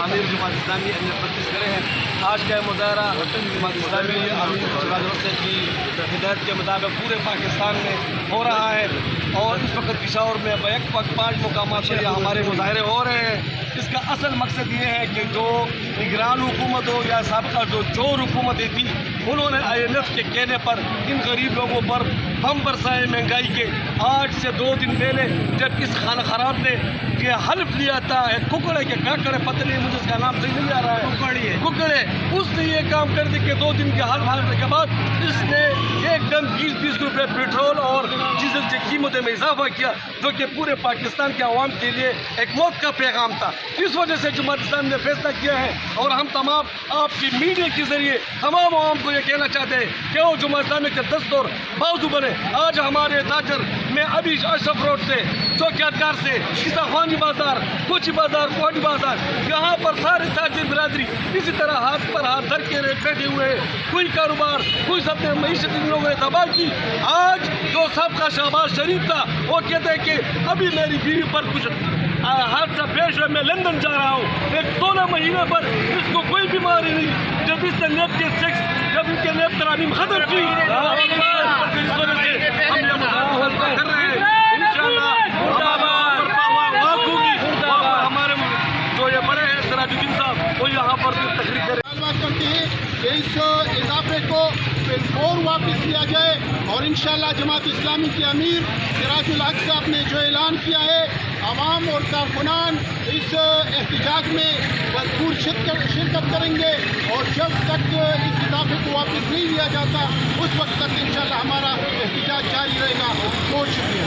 امیر جماعت اسلامی امیر 32 کرے ہیں. آج کا مظاہرہ جماعت اسلامی امیر کی ہدایت کے مطابق پورے پاکستان میں ہو رہا ہے اور اس وقت پشاور میں بیک وقت 5 مقامات پر ہمارے مظاہرے ہو رہے ہیں. اس کا اصل مقصد یہ ہے کہ جو نگران حکومت ہو یا سابقہ جو چور حکومتیں تھیں انہوں نے IMF کے کہنے پر ان غریب لوگوں پر بم برسائے مہنگائی کے. آج سے 2 دن پہلے جب اس خانہ خراب نے یہ حلف لیا تھا ککڑے کے کاکڑے پتہ نہیں مجھے اس کا نام صحیح نہیں آ رہا ہے ککڑے اس نے یہ کام کر دی کہ 2 دن کے حلف ہارنے کے بعد اس نے ایک دم 20 روپے پیٹرول اور ڈیزل کی قیمتوں میں اضافہ کیا جو کہ پورے پاکستان کے عوام کے لیے ایک موت کا پیغام تھا. اس وجہ سے جماعت اسلامی نے فیصلہ کیا ہے اور ہم تمام آپ کی میڈیا کے ذریعے تمام عوام کو یہ کہنا چاہتے ہیں کہ وہ جماعت اسلامی کے دست اور بازو بنے. آج ہمارے تاجر میں ابھی اشرف روڈ سے چوکیاتگار سے عیسیٰ خوانی بازار کوچی بازار کوہٹی بازار یہاں پر سارے تاجر برادری اسی طرح ہاتھ پر ہاتھ دھر کے بیٹھے ہوئے ہیں. کوئی کاروبار کوئی سب نے معیشت ان لوگوں نے تباہ کی. آج جو سابقہ شہباز شریف تھا وہ کہتے ہیں کہ ابھی میری بیوی پر کچھ حادثہ پیش ہے میں لندن جا رہا ہوں. ایک 16 مہینے پر اس کو کوئی بیماری نہیں. جب اس نے نیب کے سیکس جب ان کے نیب ترامیم ختم کی ہم یہ مظاہرہ کر رہے ہیں. انشاءاللہ ہمارے جو یہ بڑے ہیں سراج الدین صاحب وہ یہاں پر تقریر کریں. کرتے ہیں کہ اس اضافے کو فور واپس لیا جائے اور انشاءاللہ جماعت اسلامی کے امیر سراج الحق صاحب نے جو اعلان کیا ہے عوام اور کارکنان اس احتجاج میں بھرپور شرکت کریں گے اور جب تک اس اضافے کو واپس نہیں لیا جاتا اس وقت تک انشاءاللہ ہمارا احتجاج جاری رہے گا. بہت شکریہ.